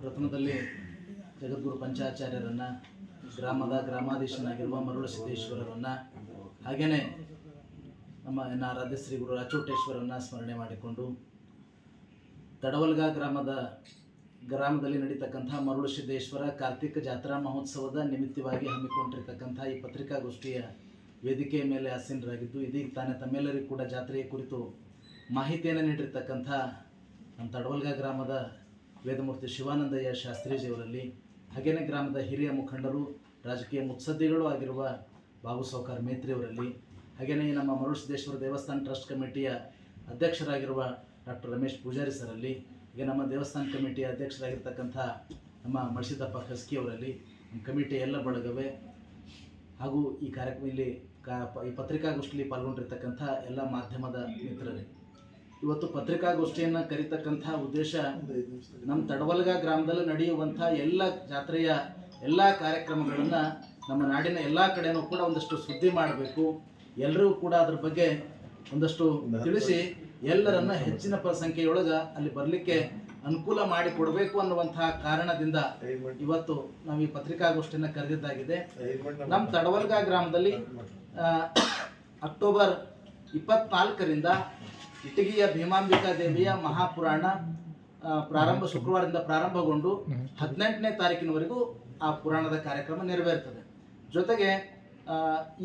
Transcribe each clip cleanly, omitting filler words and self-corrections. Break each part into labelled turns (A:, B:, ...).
A: ಪ್ರಥಮದಲ್ಲಿ ಜಗದ್ಗುರು ಪಂಚಾಚಾರ್ಯರನ್ನು, ಗ್ರಾಮದ ಗ್ರಾಮಾಧೀಶನಾಗಿರುವ ಮರುಳು ಸಿದ್ದೇಶ್ವರರನ್ನು, ಹಾಗೆಯೇ ನಮ್ಮ ಆರಾಧ್ಯ ಶ್ರೀ ಗುರು ರಾಚೋಟೇಶ್ವರನ್ನು ಸ್ಮರಣೆ ಮಾಡಿಕೊಂಡು ತಡವಲ್ಗ ಗ್ರಾಮದಲ್ಲಿ ನಡೀತಕ್ಕಂಥ ಮರುಳು ಸಿದ್ದೇಶ್ವರ ಕಾರ್ತಿಕ ಜಾತ್ರಾ ಮಹೋತ್ಸವದ ನಿಮಿತ್ತವಾಗಿ ಹಮ್ಮಿಕೊಂಡಿರ್ತಕ್ಕಂಥ ಈ ಪತ್ರಿಕಾಗೋಷ್ಠಿಯ ವೇದಿಕೆಯ ಮೇಲೆ ಆಸೀನರಾಗಿದ್ದು, ಇದೀಗ ತಾನೇ ತಮ್ಮೆಲ್ಲರಿಗೂ ಕೂಡ ಜಾತ್ರೆಯ ಕುರಿತು ಮಾಹಿತಿಯನ್ನು ನೀಡಿರ್ತಕ್ಕಂಥ ನಮ್ಮ ತಡವಲ್ಗ ಗ್ರಾಮದ ವೇದಮೂರ್ತಿ ಶಿವಾನಂದಯ್ಯ ಶಾಸ್ತ್ರೀಜಿಯವರಲ್ಲಿ, ಹಾಗೆಯೇ ಗ್ರಾಮದ ಹಿರಿಯ ಮುಖಂಡರು, ರಾಜಕೀಯ ಮುತ್ಸದ್ದಿಗಳು ಆಗಿರುವ ಬಾಬು ಸೌಕಾರ್ ಮೇತ್ರಿಯವರಲ್ಲಿ, ಹಾಗೆಯೇ ನಮ್ಮ ಮರುಳು ಸಿದ್ದೇಶ್ವರ ದೇವಸ್ಥಾನ ಟ್ರಸ್ಟ್ ಕಮಿಟಿಯ ಅಧ್ಯಕ್ಷರಾಗಿರುವ ಡಾಕ್ಟರ್ ರಮೇಶ್ ಪೂಜಾರಿ ಸರಲ್ಲಿ, ಹೀಗೆ ನಮ್ಮ ದೇವಸ್ಥಾನ ಕಮಿಟಿಯ ಅಧ್ಯಕ್ಷರಾಗಿರ್ತಕ್ಕಂಥ ನಮ್ಮ ಮಳಸಿದ್ದಪ್ಪ ಖಸ್ಕಿ ಅವರಲ್ಲಿ, ನಮ್ಮ ಕಮಿಟಿಯ ಎಲ್ಲ ಬಳಗವೇ ಹಾಗೂ ಈ ಕಾರ್ಯಕ್ರಮದಲ್ಲಿ ಈ ಪತ್ರಿಕಾಗೋಷ್ಠಿಯಲ್ಲಿ ಪಾಲ್ಗೊಂಡಿರ್ತಕ್ಕಂಥ ಎಲ್ಲ ಮಾಧ್ಯಮದ ಮಿತ್ರರೇ, ಇವತ್ತು ಪತ್ರಿಕಾಗೋಷ್ಠಿಯನ್ನು ಕರೀತಕ್ಕಂಥ ಉದ್ದೇಶ ನಮ್ಮ ತಡವಲ್ಗ ಗ್ರಾಮದಲ್ಲಿ ನಡೆಯುವಂಥ ಎಲ್ಲ ಜಾತ್ರೆಯ ಎಲ್ಲ ಕಾರ್ಯಕ್ರಮಗಳನ್ನು ನಮ್ಮ ನಾಡಿನ ಎಲ್ಲ ಕಡೆಯೂ ಕೂಡ ಒಂದಷ್ಟು ಸುದ್ದಿ ಮಾಡಬೇಕು, ಎಲ್ಲರಿಗೂ ಕೂಡ ಅದ್ರ ಬಗ್ಗೆ ಒಂದಷ್ಟು ತಿಳಿಸಿ ಎಲ್ಲರನ್ನ ಹೆಚ್ಚಿನ ಸಂಖ್ಯೆಯೊಳಗೆ ಅಲ್ಲಿ ಬರಲಿಕ್ಕೆ ಅನುಕೂಲ ಮಾಡಿಕೊಡಬೇಕು ಅನ್ನುವಂತಹ ಕಾರಣದಿಂದ ಇವತ್ತು ನಾವು ಈ ಪತ್ರಿಕಾಗೋಷ್ಠಿಯನ್ನು ಕರೆದಿದ್ದಾಗಿದೆ. ನಮ್ಮ ತಡವಲ್ಗ ಗ್ರಾಮದಲ್ಲಿ ಅಕ್ಟೋಬರ್ 24ರಿಂದ ಇಟಗಿಯ ಭೀಮಾಂಬಿಕಾ ದೇವಿಯ ಮಹಾಪುರಾಣ ಶುಕ್ರವಾರದಿಂದ ಪ್ರಾರಂಭಗೊಂಡು 18ನೇ ತಾರೀಕಿನವರೆಗೂ ಆ ಪುರಾಣದ ಕಾರ್ಯಕ್ರಮ ನೆರವೇರ್ತದೆ. ಜೊತೆಗೆ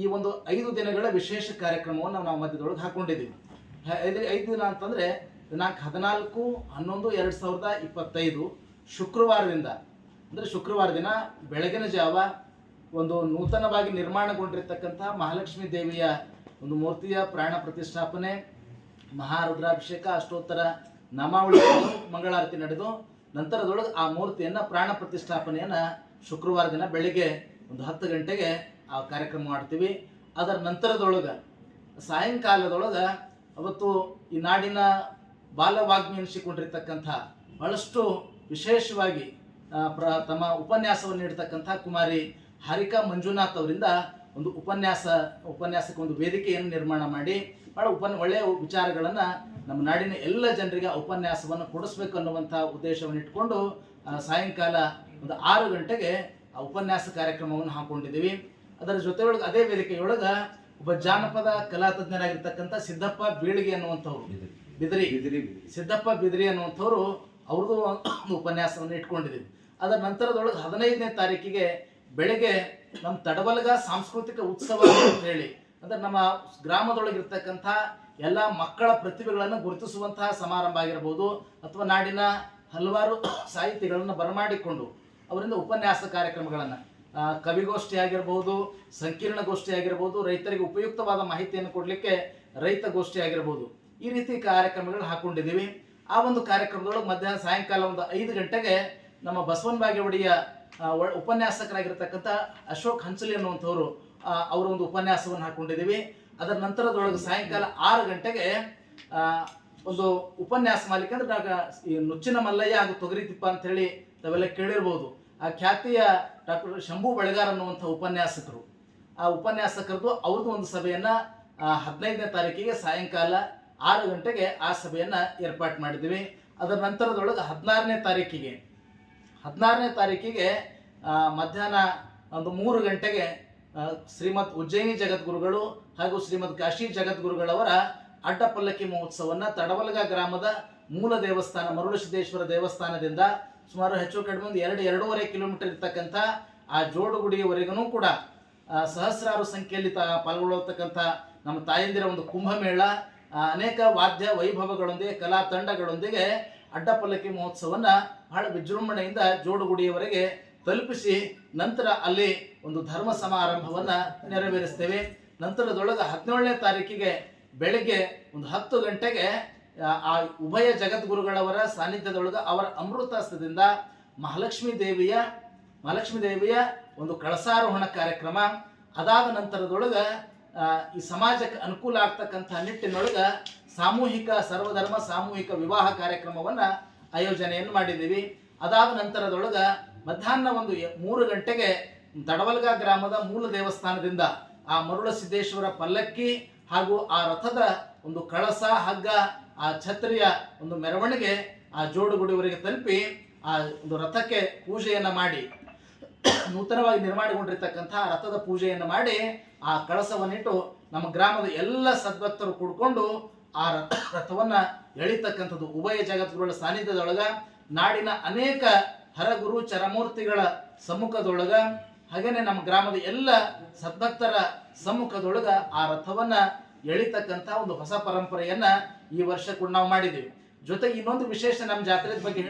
A: ಈ ಒಂದು 5 ದಿನಗಳ ವಿಶೇಷ ಕಾರ್ಯಕ್ರಮವನ್ನು ನಾವು ಮಧ್ಯದೊಳಗೆ ಹಾಕೊಂಡಿದ್ದೀವಿ. 5 ದಿನ ಅಂತಂದರೆ ದಿನಾಂಕ 14/11/2025 ಶುಕ್ರವಾರದಿಂದ, ಅಂದರೆ ಶುಕ್ರವಾರ ದಿನ ಬೆಳಗಿನ ಜಾವ ಒಂದು ನೂತನವಾಗಿ ನಿರ್ಮಾಣಗೊಂಡಿರ್ತಕ್ಕಂಥ ಮಹಾಲಕ್ಷ್ಮೀ ದೇವಿಯ ಒಂದು ಮೂರ್ತಿಯ ಪ್ರಾಣ ಪ್ರತಿಷ್ಠಾಪನೆ, ಮಹಾರುದ್ರಾಭಿಷೇಕ, ಅಷ್ಟೋತ್ತರ ನಾಮಾವಳಿ ಮಂಗಳಾರತಿ ನಡೆದು ನಂತರದೊಳಗೆ ಆ ಮೂರ್ತಿಯನ್ನು ಪ್ರಾಣ ಪ್ರತಿಷ್ಠಾಪನೆಯನ್ನು ಶುಕ್ರವಾರ ದಿನ ಬೆಳಿಗ್ಗೆ ಒಂದು 10 ಗಂಟೆಗೆ ಆ ಕಾರ್ಯಕ್ರಮ ಮಾಡ್ತೀವಿ. ಅದರ ನಂತರದೊಳಗೆ ಸಾಯಂಕಾಲದೊಳಗೆ ಅವತ್ತು ಈ ನಾಡಿನ ಬಾಲವಾಗ್ಮಿ ಎನಿಸಿಕೊಂಡಿರ್ತಕ್ಕಂಥ ಬಹಳಷ್ಟು ವಿಶೇಷವಾಗಿ ತಮ್ಮ ಉಪನ್ಯಾಸವನ್ನು ನೀಡ್ತಕ್ಕಂಥ ಕುಮಾರಿ ಹಾರಿಕಾ ಮಂಜುನಾಥ್ ಅವರಿಂದ ಒಂದು ಉಪನ್ಯಾಸಕ್ಕೆ ಒಂದು ವೇದಿಕೆಯನ್ನು ನಿರ್ಮಾಣ ಮಾಡಿ ಭಾಳ ಒಳ್ಳೆಯ ವಿಚಾರಗಳನ್ನು ನಮ್ಮ ನಾಡಿನ ಎಲ್ಲ ಜನರಿಗೆ ಉಪನ್ಯಾಸವನ್ನು ಕೊಡಿಸ್ಬೇಕು ಅನ್ನುವಂಥ ಉದ್ದೇಶವನ್ನು ಇಟ್ಕೊಂಡು ಸಾಯಂಕಾಲ ಒಂದು 6 ಗಂಟೆಗೆ ಆ ಉಪನ್ಯಾಸ ಕಾರ್ಯಕ್ರಮವನ್ನು ಹಾಕೊಂಡಿದ್ದೀವಿ. ಅದರ ಜೊತೆಯೊಳಗೆ ಅದೇ ವೇದಿಕೆಯೊಳಗೆ ಒಬ್ಬ ಜಾನಪದ ಕಲಾ ತಜ್ಞರಾಗಿರ್ತಕ್ಕಂಥ ಸಿದ್ದಪ್ಪ ಬೀಳಿಗೆ ಅನ್ನುವಂಥವ್ರು, ಸಿದ್ದಪ್ಪ ಬಿದ್ರಿ ಅನ್ನುವಂಥವ್ರು ಅವ್ರದ್ದು ಒಂದು ಉಪನ್ಯಾಸವನ್ನು ಇಟ್ಕೊಂಡಿದ್ದೀವಿ. ಅದರ ನಂತರದೊಳಗೆ 15ನೇ ತಾರೀಕಿಗೆ ಬೆಳಗ್ಗೆ ನಮ್ಮ ತಡವಲ್ಗ ಸಾಂಸ್ಕೃತಿಕ ಉತ್ಸವ ಅಂತ ಹೇಳಿ, ಅಂದರೆ ನಮ್ಮ ಗ್ರಾಮದೊಳಗಿರ್ತಕ್ಕಂಥ ಎಲ್ಲ ಮಕ್ಕಳ ಪ್ರತಿಭೆಗಳನ್ನು ಗುರುತಿಸುವಂತಹ ಸಮಾರಂಭ ಆಗಿರ್ಬೋದು, ಅಥವಾ ನಾಡಿನ ಹಲವಾರು ಸಾಹಿತಿಗಳನ್ನು ಬರಮಾಡಿಕೊಂಡು ಅವರಿಂದ ಉಪನ್ಯಾಸ ಕಾರ್ಯಕ್ರಮಗಳನ್ನು, ಕವಿಗೋಷ್ಠಿ ಆಗಿರ್ಬೋದು, ಸಂಕೀರ್ಣ ಗೋಷ್ಠಿ ಆಗಿರ್ಬೋದು, ರೈತರಿಗೆ ಉಪಯುಕ್ತವಾದ ಮಾಹಿತಿಯನ್ನು ಕೊಡಲಿಕ್ಕೆ ರೈತ ಗೋಷ್ಠಿ ಆಗಿರ್ಬೋದು, ಈ ರೀತಿ ಕಾರ್ಯಕ್ರಮಗಳು ಹಾಕೊಂಡಿದ್ದೀವಿ. ಆ ಒಂದು ಕಾರ್ಯಕ್ರಮದೊಳಗೆ ಸಾಯಂಕಾಲ ಒಂದು 5 ಗಂಟೆಗೆ ನಮ್ಮ ಬಸವನ ಬಾಗೇವಾಡಿಯ ಉಪನ್ಯಾಸಕರಾಗಿರ್ತಕ್ಕಂಥ ಅಶೋಕ್ ಹಂಚಲಿ ಅನ್ನುವಂಥವ್ರು ಅವರ ಒಂದು ಉಪನ್ಯಾಸವನ್ನು ಹಾಕೊಂಡಿದ್ದೀವಿ. ಅದರ ನಂತರದೊಳಗೆ ಸಾಯಂಕಾಲ 6 ಗಂಟೆಗೆ ಒಂದು ಉಪನ್ಯಾಸ ಮಾಲಿಕೆ ಅಂದ್ರೆ ಈ ನುಚ್ಚಿನ ಮಲ್ಲಯ್ಯ ಹಾಗೂ ತೊಗರಿತಿಪ್ಪ ಅಂತ ಹೇಳಿ ತಾವೆಲ್ಲ ಕೇಳಿರ್ಬೋದು. ಆ ಖ್ಯಾತಿಯ ಡಾಕ್ಟರ್ ಶಂಭು ಬೆಳಗಾರ್ ಅನ್ನುವಂಥ ಉಪನ್ಯಾಸಕರು, ಆ ಉಪನ್ಯಾಸಕರದ್ದು ಅವ್ರದ್ದು ಒಂದು ಸಭೆಯನ್ನು 15ನೇ ತಾರೀಕಿಗೆ ಸಾಯಂಕಾಲ 6 ಗಂಟೆಗೆ ಆ ಸಭೆಯನ್ನು ಏರ್ಪಾಡು ಮಾಡಿದ್ದೀವಿ. ಅದರ ನಂತರದೊಳಗೆ 16ನೇ ತಾರೀಕಿಗೆ ಮಧ್ಯಾಹ್ನ ಒಂದು 3 ಗಂಟೆಗೆ ಶ್ರೀಮದ್ ಉಜ್ಜಯಿನಿ ಜಗದ್ಗುರುಗಳು ಹಾಗೂ ಶ್ರೀಮದ್ ಕಾಶಿ ಜಗದ್ಗುರುಗಳವರ ಅಡ್ಡಪಲ್ಲಕ್ಕಿ ಮಹೋತ್ಸವವನ್ನು ತಡವಲ್ಗ ಗ್ರಾಮದ ಮೂಲ ದೇವಸ್ಥಾನ ಮರುಳು ಸಿದ್ದೇಶ್ವರ ದೇವಸ್ಥಾನದಿಂದ ಸುಮಾರು ಹೆಚ್ಚು ಕಡಿಮೆ ಒಂದು 2-2.5 ಕಿಲೋಮೀಟರ್ ಇರ್ತಕ್ಕಂಥ ಆ ಜೋಡುಗುಡಿಯವರೆಗೂ ಕೂಡ ಸಹಸ್ರಾರು ಸಂಖ್ಯೆಯಲ್ಲಿ ಪಾಲ್ಗೊಳ್ಳತಕ್ಕಂಥ ನಮ್ಮ ತಾಯಂದಿರ ಒಂದು ಕುಂಭಮೇಳ, ಅನೇಕ ವಾದ್ಯ ವೈಭವಗಳೊಂದಿಗೆ ಕಲಾ ತಂಡಗಳೊಂದಿಗೆ ಅಡ್ಡಪಲ್ಲಕ್ಕಿ ಮಹೋತ್ಸವವನ್ನು ಬಹಳ ವಿಜೃಂಭಣೆಯಿಂದ ಜೋಡುಗುಡಿಯವರೆಗೆ ತಲುಪಿಸಿ ನಂತರ ಅಲ್ಲಿ ಒಂದು ಧರ್ಮ ಸಮಾರಂಭವನ್ನು ನೆರವೇರಿಸ್ತೇವೆ. ನಂತರದೊಳಗೆ 17ನೇ ತಾರೀಕಿಗೆ ಬೆಳಗ್ಗೆ ಒಂದು 10 ಗಂಟೆಗೆ ಆ ಉಭಯ ಜಗದ್ಗುರುಗಳವರ ಸಾನ್ನಿಧ್ಯದೊಳಗೆ ಅವರ ಅಮೃತಾಸ್ತ್ರದಿಂದ ಮಹಾಲಕ್ಷ್ಮೀ ದೇವಿಯ ಒಂದು ಕಳಸಾರೋಹಣ ಕಾರ್ಯಕ್ರಮ, ಅದಾದ ನಂತರದೊಳಗೆ ಈ ಸಮಾಜಕ್ಕೆ ಅನುಕೂಲ ಆಗ್ತಕ್ಕಂಥ ನಿಟ್ಟಿನೊಳಗೆ ಸರ್ವಧರ್ಮ ಸಾಮೂಹಿಕ ವಿವಾಹ ಕಾರ್ಯಕ್ರಮವನ್ನು ಆಯೋಜನೆಯನ್ನು ಮಾಡಿದ್ದೀವಿ. ಅದಾದ ನಂತರದೊಳಗೆ ಮಧ್ಯಾಹ್ನ ಒಂದು 3 ಗಂಟೆಗೆ ತಡವಲ್ಗ ಗ್ರಾಮದ ಮೂಲ ದೇವಸ್ಥಾನದಿಂದ ಆ ಮರುಳ ಸಿದ್ದೇಶ್ವರ ಪಲ್ಲಕ್ಕಿ ಹಾಗೂ ಆ ರಥದ ಒಂದು ಕಳಸ, ಹಗ್ಗ, ಆ ಛತ್ರಿಯ ಒಂದು ಮೆರವಣಿಗೆ ಆ ಜೋಡುಗುಡಿಯವರೆಗೆ ತಲುಪಿ ಆ ಒಂದು ರಥಕ್ಕೆ ಪೂಜೆಯನ್ನು ಮಾಡಿ, ನೂತನವಾಗಿ ನಿರ್ಮಾಣಗೊಂಡಿರ್ತಕ್ಕಂಥ ರಥದ ಪೂಜೆಯನ್ನು ಮಾಡಿ ಆ ಕಳಸವನ್ನಿಟ್ಟು ನಮ್ಮ ಗ್ರಾಮದ ಎಲ್ಲ ಸದ್ಭಕ್ತರು ಕೂಡ್ಕೊಂಡು ಆ ರಥವನ್ನ ಎಳಿತಕ್ಕಂಥದ್ದು. ಉಭಯ ಜಗದ್ಗುರುಗಳ ಸಾನ್ನಿಧ್ಯದೊಳಗ, ನಾಡಿನ ಅನೇಕ ಹರಗುರು ಚರಮೂರ್ತಿಗಳ ಸಮ್ಮುಖದೊಳಗ, ಹಾಗೇನೆ ನಮ್ಮ ಗ್ರಾಮದ ಎಲ್ಲ ಸದ್ಭಕ್ತರ ಸಮ್ಮುಖದೊಳಗ ಆ ರಥವನ್ನ ಎಳಿತಕ್ಕಂಥ ಒಂದು ಹೊಸ ಪರಂಪರೆಯನ್ನ ಈ ವರ್ಷ ಕೂಡ ನಾವು ಮಾಡಿದ್ದೀವಿ. ಜೊತೆಗೆ ಇನ್ನೊಂದು ವಿಶೇಷ ನಮ್ಮ ಜಾತ್ರೆ ಬಗ್ಗೆ